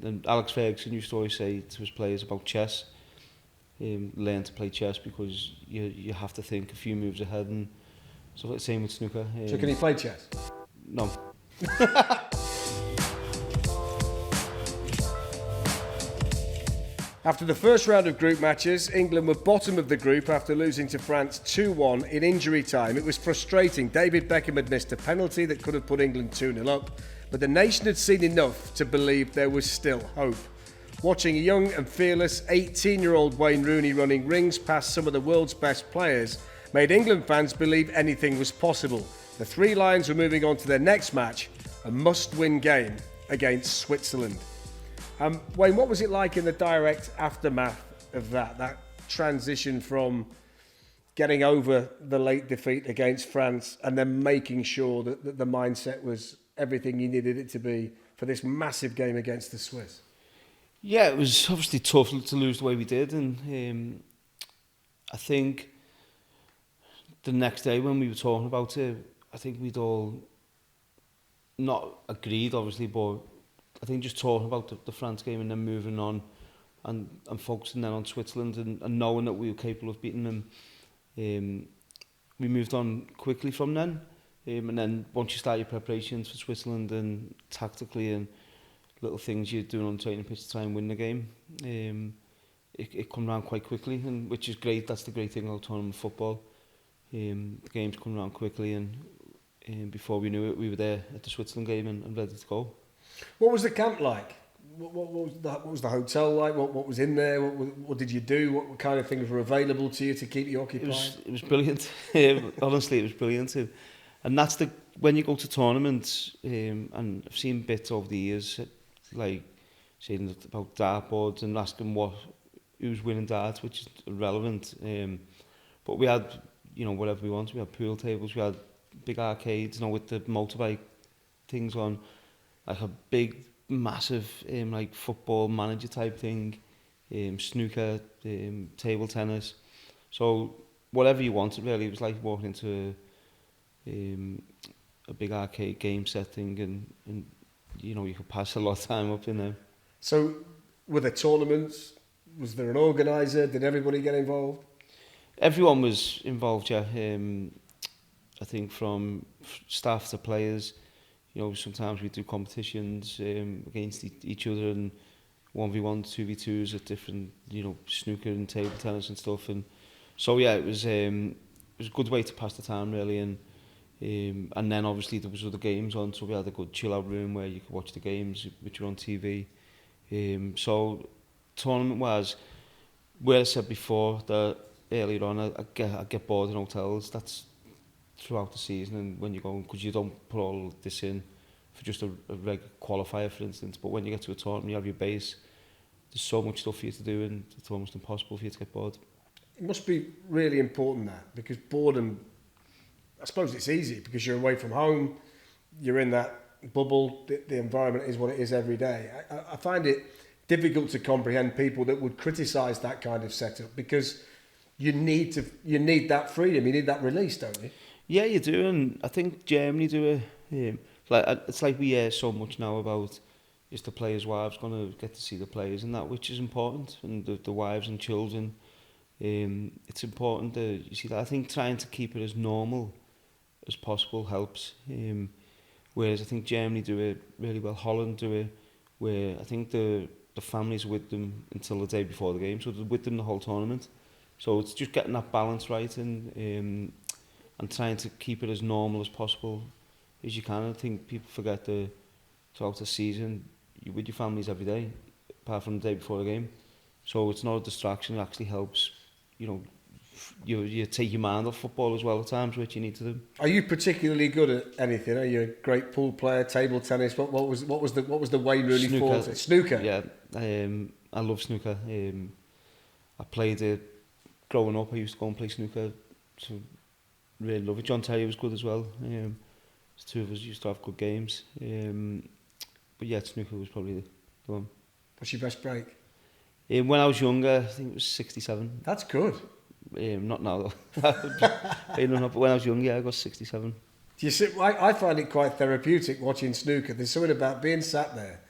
And Alex Ferguson used to always say to his players about chess, learn to play chess because you have to think a few moves ahead, and so the same with snooker. So can he play chess? No. After the first round of group matches, England were bottom of the group after losing to France 2-1 in injury time. It was frustrating. David Beckham had missed a penalty that could have put England 2-0 up, but the nation had seen enough to believe there was still hope. Watching a young and fearless 18-year-old Wayne Rooney running rings past some of the world's best players made England fans believe anything was possible. The Three Lions were moving on to their next match, a must-win game against Switzerland. Wayne, what was it like in the direct aftermath of that transition from getting over the late defeat against France and then making sure that the mindset was everything you needed it to be for this massive game against the Swiss? Yeah, it was obviously tough to lose the way we did, and I think the next day when we were talking about it, I think we'd all not agreed, obviously, but I think just talking about the France game and then moving on and focusing then on Switzerland and knowing that we were capable of beating them, we moved on quickly from then. And then once you start your preparations for Switzerland and tactically and little things you're doing on the training pitch to try and win the game, it come around quite quickly, and which is great. That's the great thing about tournament football. The games come around quickly, and before we knew it, we were there at the Switzerland game and ready to go. What was the camp like? What was the hotel like? What was in there? What did you do? What kind of things were available to you to keep you occupied? It was brilliant. Honestly, it was brilliant. And that's when you go to tournaments, and I've seen bits over the years, like saying about dartboards and asking who's winning darts, which is irrelevant. But we had, whatever we wanted. We had pool tables, we had big arcades, with the motorbike things on, like a big, massive, like football manager type thing, snooker, table tennis. So whatever you wanted, really, it was like walking into a big arcade game setting, and you could pass a lot of time up in there. So were there tournaments? Was there an organiser? Did everybody get involved? Everyone was involved, yeah. I think from staff to players, sometimes we do competitions against each other, and 1v1, 2v2s at different, snooker and table tennis and stuff. And so yeah, it was a good way to pass the time, really. And then obviously there was other games on, so we had a good chill out room where you could watch the games which were on TV. So tournament wise, where I said before that earlier on, I get bored in hotels. That's throughout the season, and when you go, because you don't put all this in for just a regular qualifier, for instance. But when you get to a tournament, you have your base. There's so much stuff for you to do, and it's almost impossible for you to get bored. It must be really important, that, because boredom, I suppose it's easy because you're away from home, you're in that bubble, the environment is what it is every day. I find it difficult to comprehend people that would criticise that kind of setup, because you need that freedom, you need that release, don't you? Yeah, you do, and I think Germany do it. It's like we hear so much now about is the players' wives going to get to see the players and that, which is important, and the wives and children. It's important that you see that. I think trying to keep it as normal as possible helps. Whereas I think Germany do it really well. Holland do it, where I think the families are with them until the day before the game, so they're with them the whole tournament. So it's just getting that balance right, and trying to keep it as normal as possible as you can. I think people forget throughout the season, you're with your families every day, apart from the day before the game. So it's not a distraction, it actually helps, you take your mind off football as well at times, which you need to do. Are you particularly good at anything? Are you a great pool player, table tennis? What was the Wayne Rooney forte? Snooker? Yeah, I love snooker. I played it growing up. I used to go and play snooker, so really love it. John Terry was good as well. The two of us used to have good games. But yeah, snooker was probably the one. What's your best break? When I was younger, I think it was 67. That's good. Not now though. But when I was younger, I got 67. Do you see, I find it quite therapeutic watching snooker. There's something about being sat there,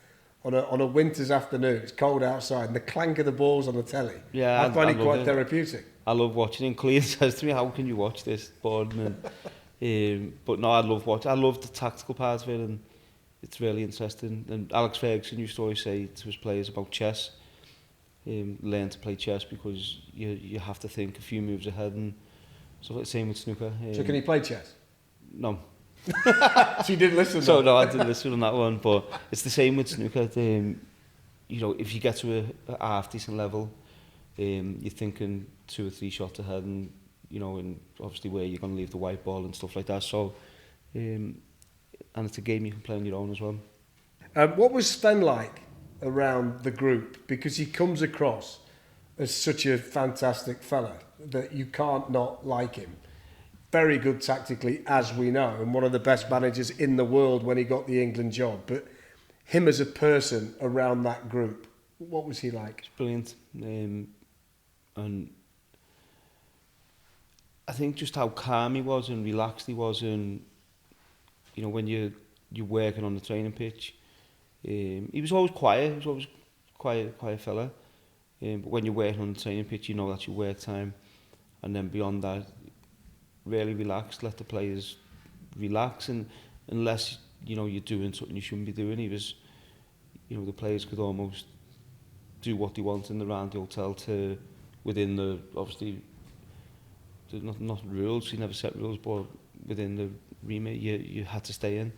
on a winter's afternoon. It's cold outside, and the clank of the balls on the telly. Yeah, I find it love quite therapeutic. I love watching it. Clean says to me, how can you watch this? Boring. But no, I love watching. I love the tactical part of it, and it's really interesting. And Alex Ferguson used to always say to his players about chess, learn to play chess because you have to think a few moves ahead, and so like same with snooker. So can he play chess? No. So you didn't listen? So no, I didn't listen on that one, but it's the same with snooker. You know, if you get to a half decent level, you're thinking 2 or 3 shots ahead, and you know, and obviously where you're going to leave the white ball and stuff like that. So, and it's a game you can play on your own as well. What was Sven like around the group? Because he comes across as such a fantastic fella that you can't not like him. Very good tactically, as we know, and one of the best managers in the world when he got the England job. But him as a person around that group, what was he like? It's brilliant. And I think just how calm he was and relaxed he was, and you know, when you're working on the training pitch, he was always quiet. He was always quiet fella. But when you're working on the training pitch, you know that's your work time, and then beyond that, really relaxed. Let the players relax, and unless you know you're doing something you shouldn't be doing, he was, you know, the players could almost do what they want in the round the hotel to within the obviously. Not rules, he never set rules, but within the remit you had to stay in.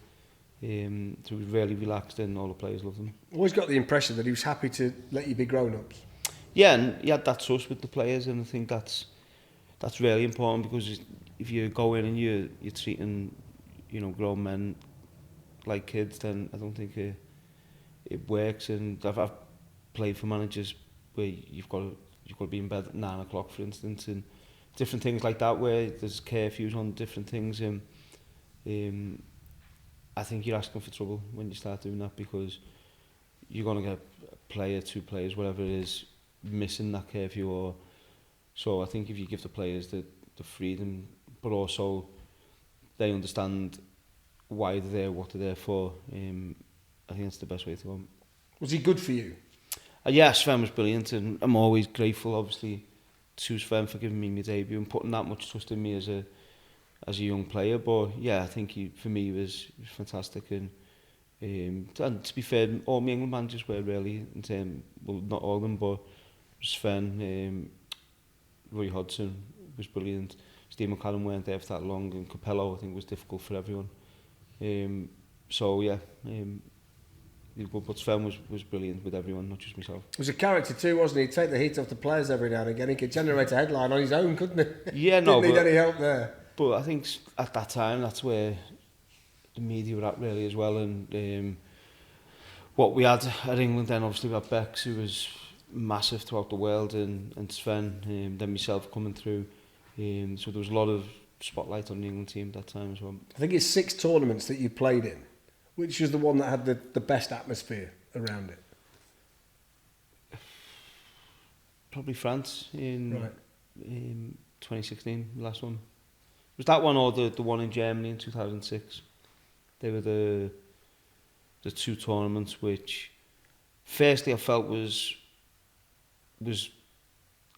So he was really relaxed, and all the players loved him. Always got the impression that he was happy to let you be grown-ups. Yeah, and he had that trust with the players, and I think that's really important, because if you go in and you're treating, you know, grown men like kids, then I don't think it works. And I've played for managers where you've got to be in bed at 9 o'clock, for instance, and different things like that, where there's curfews on different things. I think you're asking for trouble when you start doing that, because you're going to get a player, 2 players, whatever it is, missing that curfew. So I think if you give the players the freedom, but also they understand why they're there, what they're there for, I think that's the best way to go. Was he good for you? Yeah, Sven was brilliant, and I'm always grateful, obviously, to Sven for giving me my debut and putting that much trust in me as a young player. But yeah, I think for me he was fantastic, and to be fair, all my England managers were really, in terms, well, not all of them, but Sven, Roy Hodgson was brilliant. Steve McCallum weren't there for that long, and Capello, I think, was difficult for everyone. So yeah, but Sven was brilliant with everyone, not just myself. He was a character too, wasn't he? He'd take the heat off the players every now and again. He could generate a headline on his own, couldn't he? Yeah, no. Didn't need any help there. But I think at that time, that's where the media were at really as well. And what we had at England then, obviously we had Bex, who was massive throughout the world, and Sven, then myself coming through. So there was a lot of spotlight on the England team at that time as well. I think it's 6 tournaments that you played in. Which was the one that had the best atmosphere around it? Probably France in right. 2016, the last one. Was that one or the one in Germany in 2006? They were the 2 tournaments which, firstly, I felt was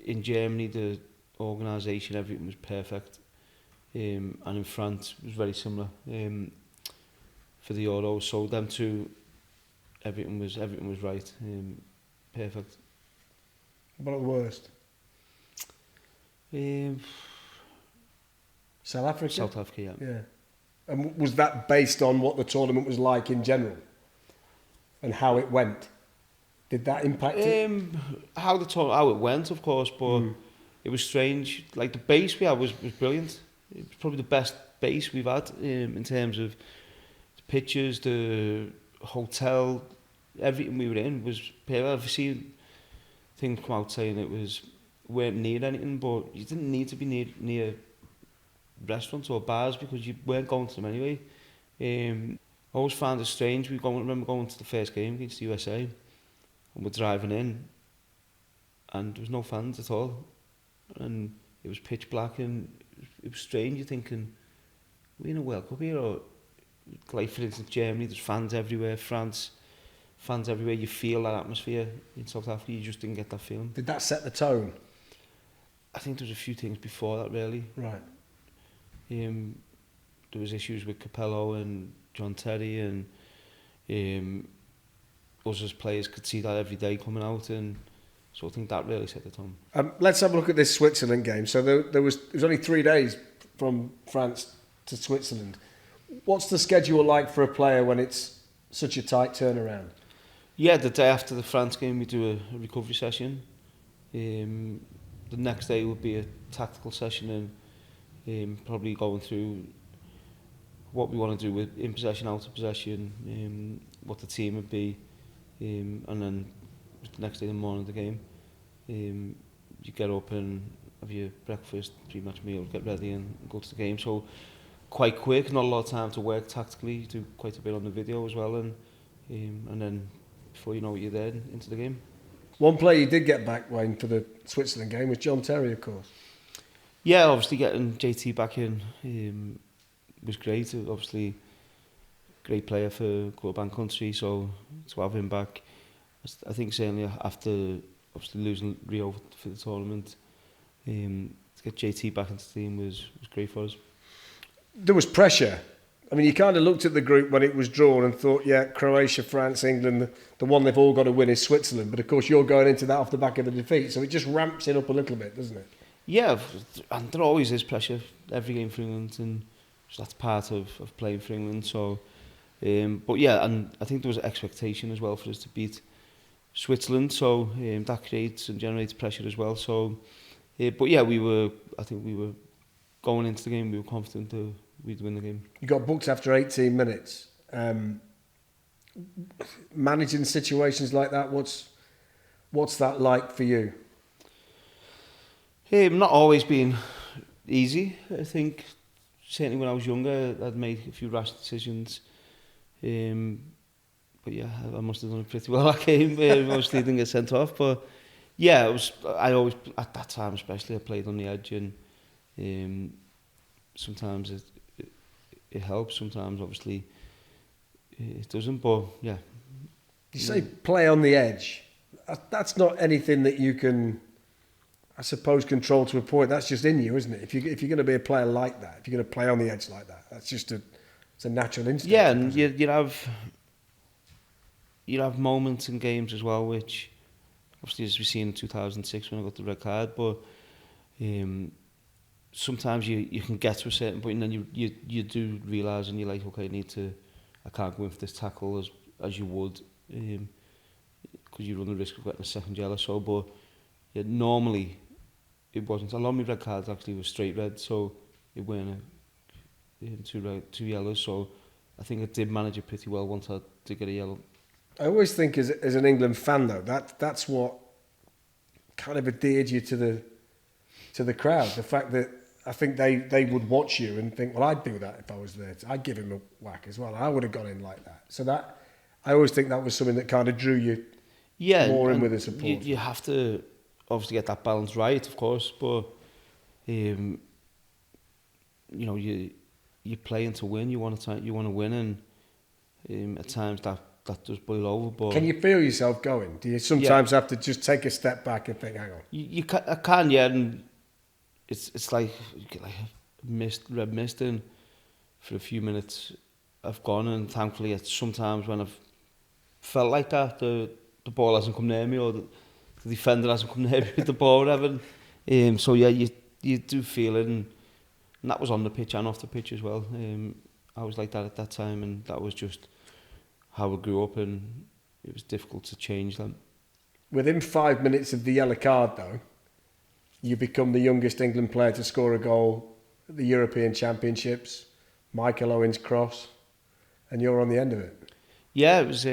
in Germany, the organisation, everything was perfect, and in France it was very similar. For the Euro, so them 2, everything was right, perfect. What about the worst? South Africa? South Africa, yeah. And was that based on what the tournament was like in general? And how it went? Did that impact it? How it went, of course, but it was strange. Like, the base we had was brilliant. It was probably the best base we've had in terms of pictures, the hotel, everything we were in was perfect. I've seen things come out saying weren't near anything, but you didn't need to be near restaurants or bars because you weren't going to them anyway. I always found it strange. I remember going to the first game against the USA, and we're driving in, and there was no fans at all, and it was pitch black, and it was strange. You're thinking, we're in a World Cup here, or like for instance Germany, there's fans everywhere. France, fans everywhere. You feel that atmosphere in South Africa. You just didn't get that feeling. Did that set the tone? I think there was a few things before that, really. Right. There was issues with Capello and John Terry, and us as players could see that every day coming out, and so I think that really set the tone. Let's have a look at this Switzerland game. So it was only 3 days from France to Switzerland. What's the schedule like for a player when it's such a tight turnaround? Yeah, the day after the France game we do a recovery session. The next day would be a tactical session, and probably going through what we want to do with in possession, out of possession, what the team would be, and then the next day, the morning of the game, you get up and have your breakfast, pre-match meal, get ready and go to the game. So quite quick, not a lot of time to work tactically. You do quite a bit on the video as well, and then before you know it, you're there into the game. One player you did get back, Wayne, for the Switzerland game was John Terry, of course. Yeah, obviously getting JT back in was great. Obviously, great player for quarterback country, so to have him back, I think certainly after obviously losing Rio for the tournament, to get JT back into the team was great for us. There was pressure. I mean, you kind of looked at the group when it was drawn and thought, yeah, Croatia, France, England, the one they've all got to win is Switzerland. But of course, you're going into that off the back of the defeat, so it just ramps it up a little bit, doesn't it? Yeah, and there always is pressure every game for England, and that's part of playing for England. So, but yeah, and I think there was expectation as well for us to beat Switzerland, so that creates and generates pressure as well. So, but yeah, I think we were going into the game, we were confident that we'd win the game. You got booked after 18 minutes. Managing situations like that, what's that like for you? Not always been easy. I think certainly when I was younger, I'd made a few rash decisions. But yeah, I must have done it pretty well that game. Mostly didn't get sent off, but yeah, I always, at that time especially, I played on the edge, and sometimes it helps, sometimes obviously it doesn't, but yeah. You say play on the edge. That's not anything that you can, I suppose, control to a point. That's just in you, isn't it? If you're going to be a player like that, if you're going to play on the edge like that, that's just it's a natural instinct. Yeah, and you'd have moments in games as well, which obviously as we seen in 2006 when I got the red card, but sometimes you can get to a certain point and then you do realise and you're like, okay, I can't go in for this tackle as you would, because you run the risk of getting a second yellow. So, but yeah, normally it wasn't. A lot of my red cards actually were straight red, so it weren't two yellows. So I think I did manage it pretty well once I did get a yellow. I always think as an England fan though, that's what kind of endeared you to the crowd. The fact that I think they would watch you and think, well, I'd do that if I was there. I'd give him a whack as well. I would have gone in like that. So that I always think that was something that kind of drew you more in with the support. You have to obviously get that balance right, of course, but you know, you're playing to win. You want to win, and at times that does boil over. But can you feel yourself going? Do you sometimes have to just take a step back and think, hang on? I can, yeah, and it's like you get like a red mist, and for a few minutes I've gone, and thankfully it's sometimes when I've felt like that, the ball hasn't come near me, or the defender hasn't come near me with the ball, or whatever. So yeah, you do feel it, and that was on the pitch and off the pitch as well. I was like that at that time, and that was just how I grew up, and it was difficult to change that. Within 5 minutes of the yellow card, though, you become the youngest England player to score a goal at the European Championships, Michael Owen's cross, and you're on the end of it. Yeah, it was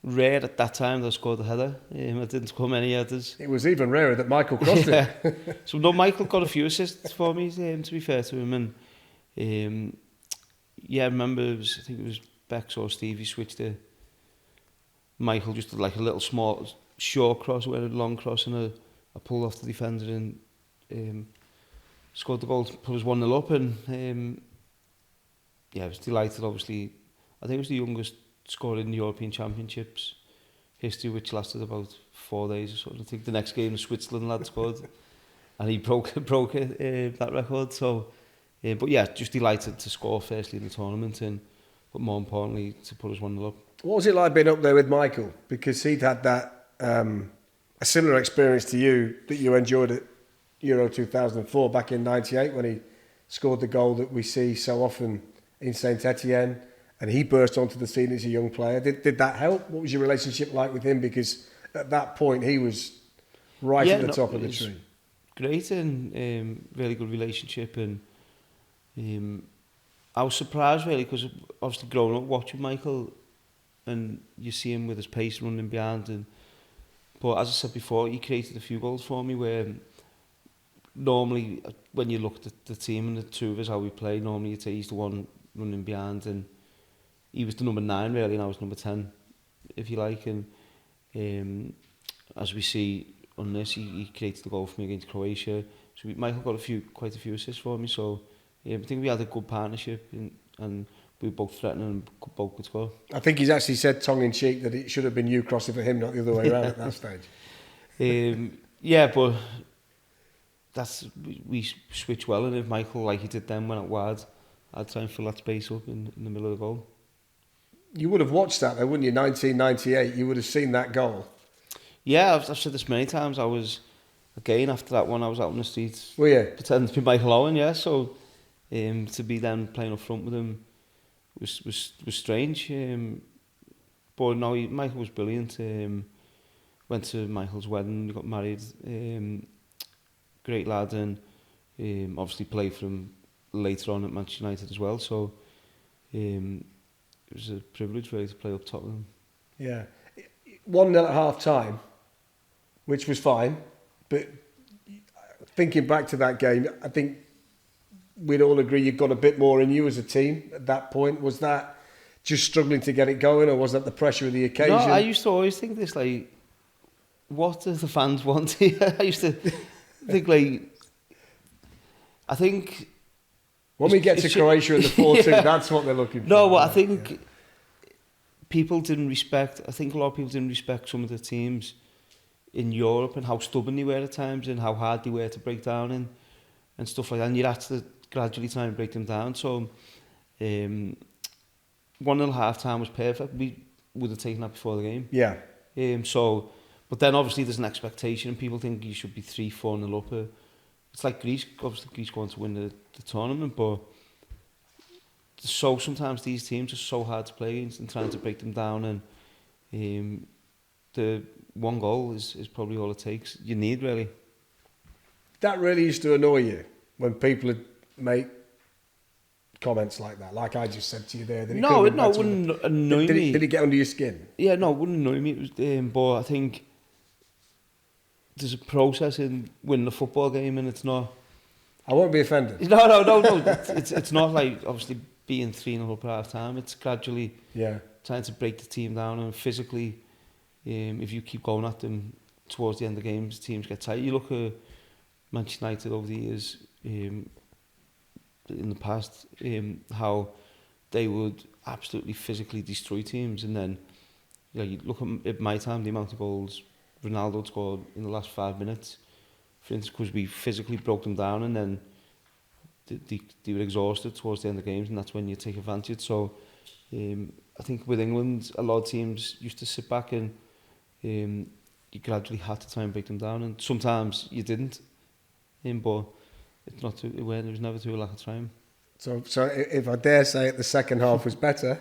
rare at that time that I scored a header. I didn't score many headers. It was even rarer that Michael crossed it. So no, Michael got a few assists for me, to be fair to him. And yeah, I remember I think it was Bex or Stevie switched it. Michael just did like a little small short cross, went a long cross, and I pulled off the defender and scored the goal to put us 1-0 up. And yeah, I was delighted. Obviously, I think it was the youngest scored in the European Championships history, which lasted about 4 days or something. I think the next game, the Switzerland lad scored, and he broke that record. So, but yeah, just delighted to score firstly in the tournament, but more importantly to put us 1-0 up. What was it like being up there with Michael? Because he'd had that a similar experience to you that you enjoyed at Euro 2004 back in '98 when he scored the goal that we see so often in Saint Etienne, and he burst onto the scene as a young player. Did that help? What was your relationship like with him? Because at that point he was right at the top of the tree. Great, and really good relationship, and I was surprised really because obviously growing up watching Michael, and you see him with his pace running behind, but as I said before, he created a few goals for me where normally when you look at the team and the two of us how we play, normally you'd say he's the one running behind, and he was the number 9 really, and I was number 10 if you like, and as we see on this, he created the goal for me against Croatia. So Michael got quite a few assists for me, so I think we had a good partnership, and we were both threatening and both could score. I think he's actually said tongue-in-cheek that it should have been you crossing for him, not the other way around at that stage. Yeah, but we switch well, and if Michael, like he did then, went out wide, I'd try and fill that space up in the middle of the goal. You would have watched that though, wouldn't you? 1998, you would have seen that goal. Yeah, I've said this many times. I was, again, after that one, I was out on the streets. Were you? Pretending to be Michael Owen, yeah. So to be then playing up front with him was strange. But no, Michael was brilliant. Went to Michael's wedding, got married. Great lad, and obviously played for him later on at Manchester United as well. So it was a privilege really to play up top with him. Yeah. 1-0 at half time, which was fine, but thinking back to that game, I think we'd all agree you've got a bit more in you as a team at that point. Was that just struggling to get it going, or was that the pressure of the occasion? No, I used to always think this, like, what do the fans want here? I used to think, like, I think... When we get to Croatia in the 4-2, yeah. That's what they're looking for. No, but I think people didn't respect... I think a lot of people didn't respect some of the teams in Europe and how stubborn they were at times and how hard they were to break down and stuff like that. And you had to gradually try and break them down. So 1-0 half time was perfect. We would have taken that before the game. Yeah. But then obviously there's an expectation and people think you should be 3-4-0 up. It's like Greece, obviously Greece going to win the tournament, but so sometimes these teams are so hard to play against and trying to break them down, and the one goal is probably all it takes. You need really. That really used to annoy you when people would make comments like that, like I just said to you there. That No, it wouldn't annoy me. Did it get under your skin? Yeah, no, it wouldn't annoy me. It was, but I think there's a process in winning a football game, and it's not. I won't be offended. No. It's not like obviously being 3-0 up at half time. It's gradually trying to break the team down, and physically, if you keep going at them towards the end of the games, teams get tight. You look at Manchester United over the years, in the past, how they would absolutely physically destroy teams, and then you look at my time, the amount of goals Ronaldo scored in the last 5 minutes, for instance, because we physically broke them down, and then they were exhausted towards the end of the games, and that's when you take advantage. So I think with England, a lot of teams used to sit back and you gradually had to try and break them down, and sometimes you didn't, but it's not it was never to a lack of trying. So if I dare say it, the second half was better.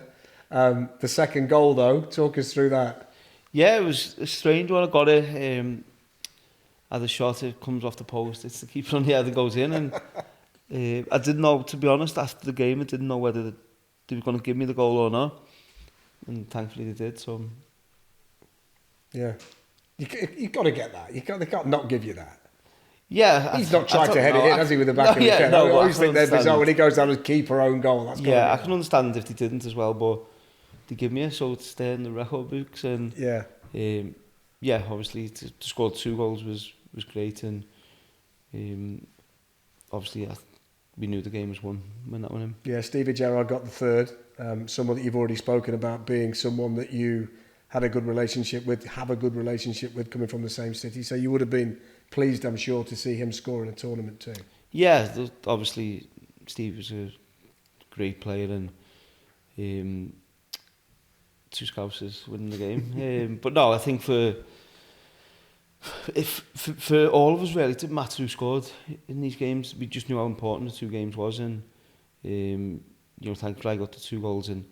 The second goal though, talk us through that. Yeah, it was a strange one. I got it. At the shot, it comes off the post. It's the keeper on the head that goes in, and I didn't know, to be honest, after the game, I didn't know whether they were going to give me the goal or not, and thankfully they did. So yeah, you got to get that. They can't not give you that. Yeah, he's not tried to head it in, has he, with the back of the head? I always think they're bizarre when he goes down as keeper own goal. That's I can understand if they didn't as well, but they give me it, so it's there in the record books, and obviously to score 2 goals was great, and obviously we knew the game was won when that went in. Yeah, Stevie Gerrard got the third. someone that you've already spoken about being someone that you had a good relationship with, have a good relationship with, coming from the same city. So you would have been pleased, I'm sure, to see him score in a tournament too. Yeah, obviously Steve was a great player, and two Scousers winning the game. But no, I think for all of us really, it didn't matter who scored in these games. We just knew how important the two games was, and thankfully I got the 2 goals, and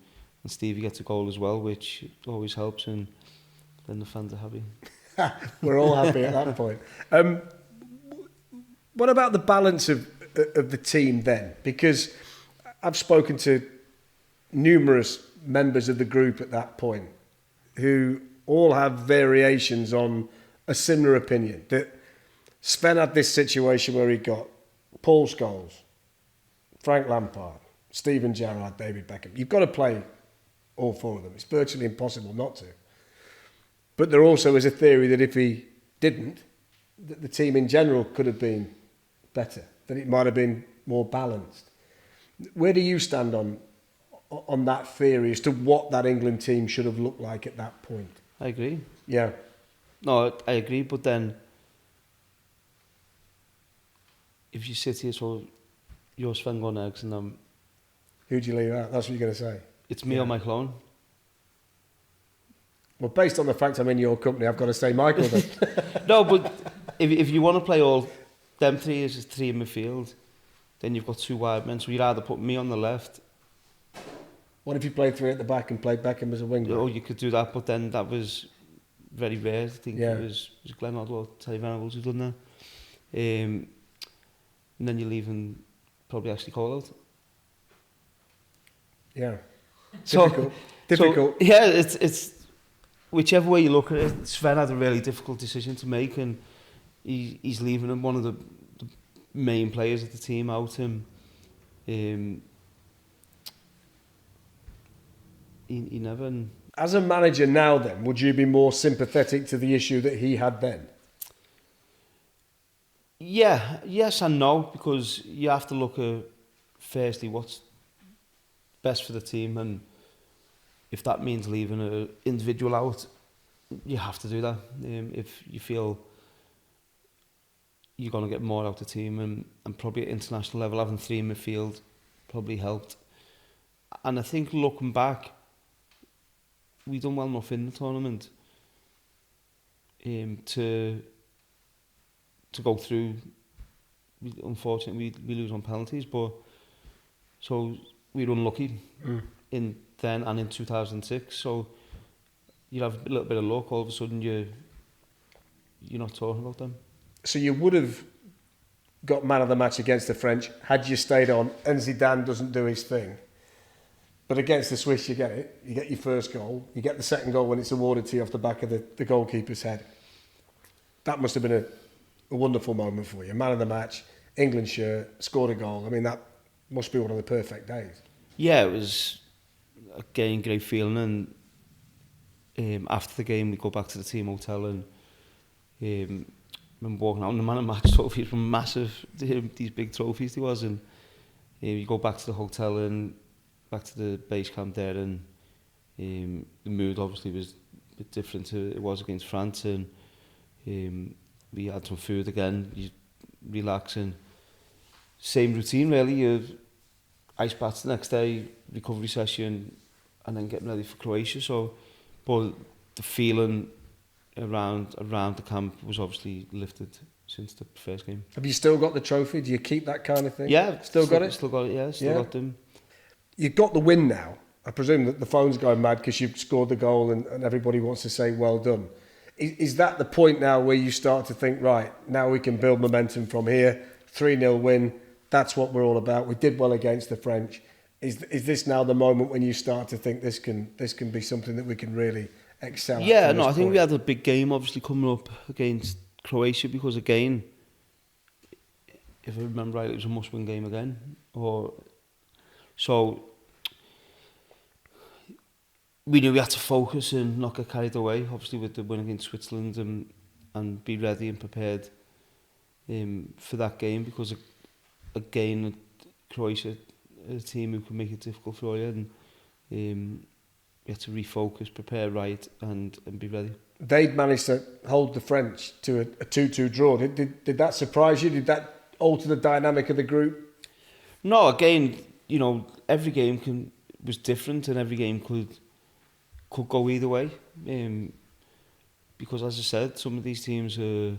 Stevie gets a goal as well, which always helps, and then the fans are happy. We're all happy at that point. What about the balance of the team then? Because I've spoken to numerous members of the group at that point who all have variations on a similar opinion, that Sven had this situation where he got Paul Scholes, Frank Lampard, Steven Gerrard, David Beckham. You've got to play all 4 of them. It's virtually impossible not to. But there also is a theory that if he didn't, that the team in general could have been better, that it might have been more balanced. Where do you stand on that theory as to what that England team should have looked like at that point? I agree. Yeah. No, I agree, but then if you sit here, so you're Sven Goneggs and who'd you leave out? That's what you're going to say. It's me or Michael Owen. Well, based on the fact I'm in your company, I've got to say Michael then. No, but if you want to play all them 3 as 3 in midfield, then you've got 2 wide men, so you'd either put me on the left. What if you played 3 at the back and played Beckham as a winger? Oh, you could do that, but then that was very rare. I think it was Glenn Hoddle or Terry Venables who's done that. And then you're leaving probably Ashley Cole out. Yeah. Difficult. So, yeah, it's whichever way you look at it, Sven had a really difficult decision to make, and he's leaving him one of the main players of the team out. He never. As a manager now, then, would you be more sympathetic to the issue that he had then? Yeah, yes and no, because you have to look at firstly what's best for the team, and if that means leaving an individual out, you have to do that. If you feel you're going to get more out of the team, and probably at international level, having 3 in midfield probably helped. And I think looking back, we done well enough in the tournament to go through. Unfortunately, we lose on penalties, but so we were unlucky in then and in 2006. So you have a little bit of luck. All of a sudden, you're not talking about them. So you would have got man of the match against the French had you stayed on, and Zidane doesn't do his thing. But against the Swiss, you get it. You get your first goal. You get the second goal when it's awarded to you off the back of the goalkeeper's head. That must have been a wonderful moment for you. Man of the match, England shirt, scored a goal. I mean, that must be one of the perfect days. Yeah, it was again great feeling. And after the game, we go back to the team hotel, and when walking out, and the man of the match trophies were massive. These big trophies there was, and you go back to the hotel and back to the base camp there, and the mood obviously was a bit different to it was against France, and we had some food again, you relax, and same routine really. You ice baths the next day, recovery session, and then getting ready for Croatia. So, but the feeling around the camp was obviously lifted since the first game. Have you still got the trophy? Do you keep that kind of thing? Yeah, still got it. Still got it. Yeah, still got them. You've got the win now. I presume that the phone's going mad because you've scored the goal and everybody wants to say well done. Is that the point now where you start to think, right, now we can build momentum from here, 3-0 win, that's what we're all about. We did well against the French. Is this now the moment when you start to think this can be something that we can really excel at? Yeah, no, I think we had a big game obviously coming up against Croatia, because again, if I remember right, it was a must-win game again. So we knew we had to focus and not get carried away, obviously with the win against Switzerland, and be ready and prepared for that game, because again, Croatia is a team who can make it difficult for you, and we had to refocus, prepare right, and be ready. They'd managed to hold the French to a 2-2 draw. Did that surprise you? Did that alter the dynamic of the group? No, again, every game was different, and every game could go either way. Because, as I said, some of these teams are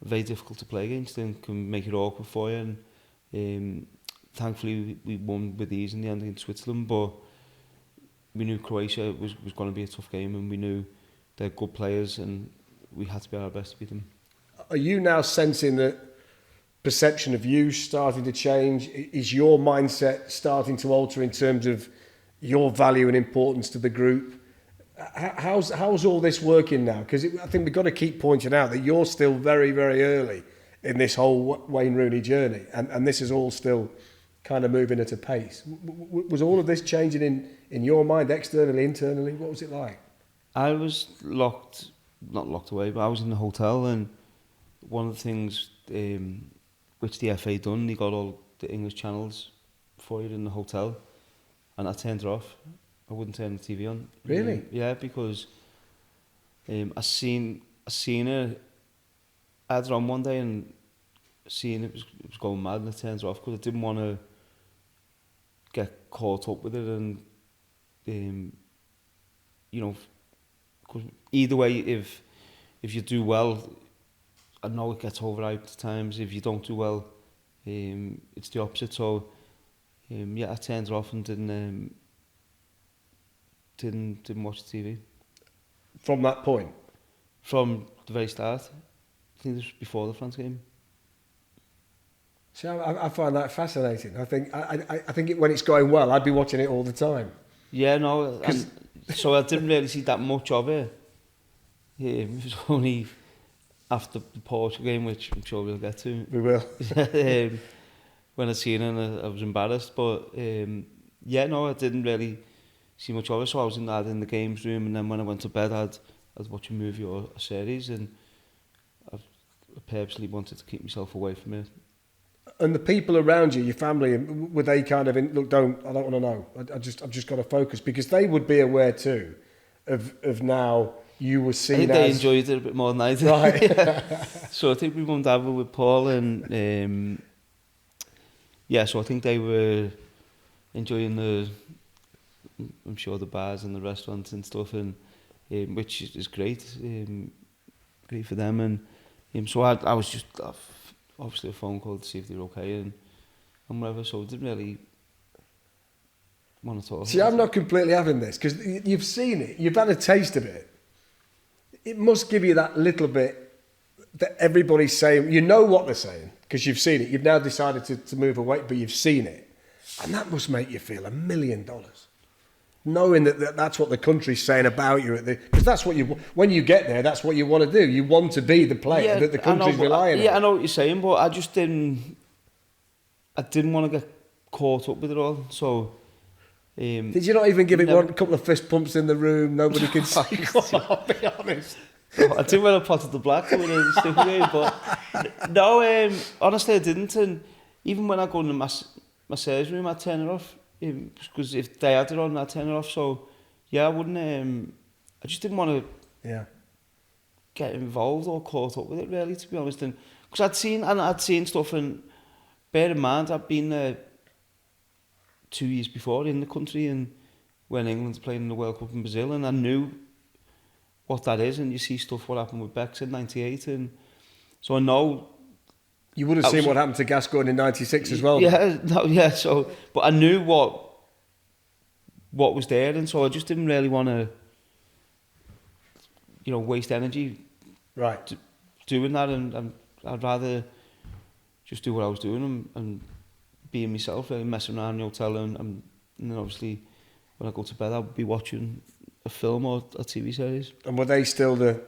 very difficult to play against and can make it awkward for you. And thankfully, we won with ease in the end against Switzerland, but we knew Croatia was going to be a tough game, and we knew they're good players, and we had to be our best to beat them. Are you now sensing that perception of you starting to change? Is your mindset starting to alter in terms of your value and importance to the group? How's all this working now? Because I think we've got to keep pointing out that you're still very, very early in this whole Wayne Rooney journey, and this is all still kind of moving at a pace. Was all of this changing in your mind, externally, internally? What was it like? I was not locked away, but I was in the hotel, and one of the things which the FA done, they got all the English channels for you in the hotel, and I turned it off. I wouldn't turn the TV on. Really? Yeah, because I seen it. I had it on one day and seen it was going mad, and I turned it off because I didn't want to get caught up with it, and cause either way, if you do well, I know it gets overhyped at times. If you don't do well, it's the opposite. So I turned it off and didn't watch the TV. From that point? From the very start. I think this was before the France game. See, I find that fascinating. I think when it's going well, I'd be watching it all the time. Yeah, no. So I didn't really see that much of it. It was only after the Portugal game, which I'm sure we'll get to. We will. When I seen it, I was embarrassed. But I didn't really see much of it. So I was in the games room, and then when I went to bed, I'd watch a movie or a series, and I purposely wanted to keep myself away from it. And the people around you, your family, were they kind of I don't want to know. I've just got to focus, because they would be aware too of now you were seen I think they enjoyed it a bit more than I did. Right. So I think we mum and dad were with Paul, and so I think they were enjoying I'm sure the bars and the restaurants and stuff, and which is great, great for them. And so I was just obviously a phone call to see if they're okay and whatever. So I didn't really want to talk. See, I'm not completely having this, because you've seen it, you've had a taste of it. It must give you that little bit that everybody's saying. You know what they're saying because you've seen it. You've now decided to move away, but you've seen it, and that must make you feel $1 million. Knowing that that's what the country's saying about you, because that's what when you get there, that's what you want to do. You want to be the player that the country's relying on. Yeah, I know what you're saying, but I just didn't want to get caught up with it all. So, did you not even give it one couple of fist pumps in the room? Nobody could see. I'll be honest. I did when I potted the black when I was a stupid game, but no, honestly, I didn't. And even when I go in the massage room, I'd turn it off. Because if they had it on, I'd turn it off. So, I wouldn't. I just didn't want to get involved or caught up with it, really, to be honest. And because I'd seen stuff, and bear in mind, I'd been there 2 years before in the country, and when England's playing in the World Cup in Brazil, and I knew what that is. And you see stuff what happened with Bex in '98, and so I know. You would have seen what happened to Gascoigne in '96 as well. Yeah, So, but I knew what was there, and so I just didn't really want to, waste energy, right, doing that, and I'd rather just do what I was doing and being myself, really messing around in the hotel, and then obviously when I go to bed, I'll be watching a film or a TV series. And were they still the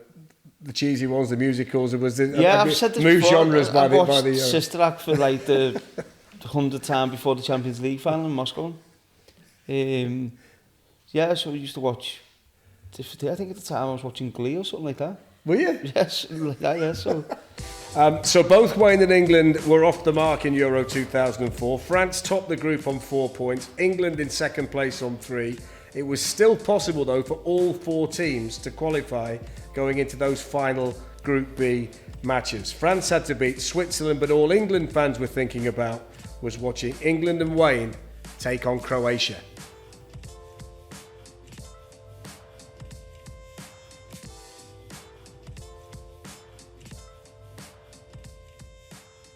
cheesy ones, the musicals? Or was it? I've said this move before. genres by the Sister Act for like the 100th time before the Champions League final in Moscow. So we used to watch. I think at the time I was watching Glee or something like that. Were you? Yes, like that. Yeah. So. So both Wayne and England were off the mark in Euro 2004. France topped the group on 4 points. England in second place on 3. It was still possible, though, for all 4 teams to qualify going into those final Group B matches. France had to beat Switzerland, but all England fans were thinking about was watching England and Wayne take on Croatia.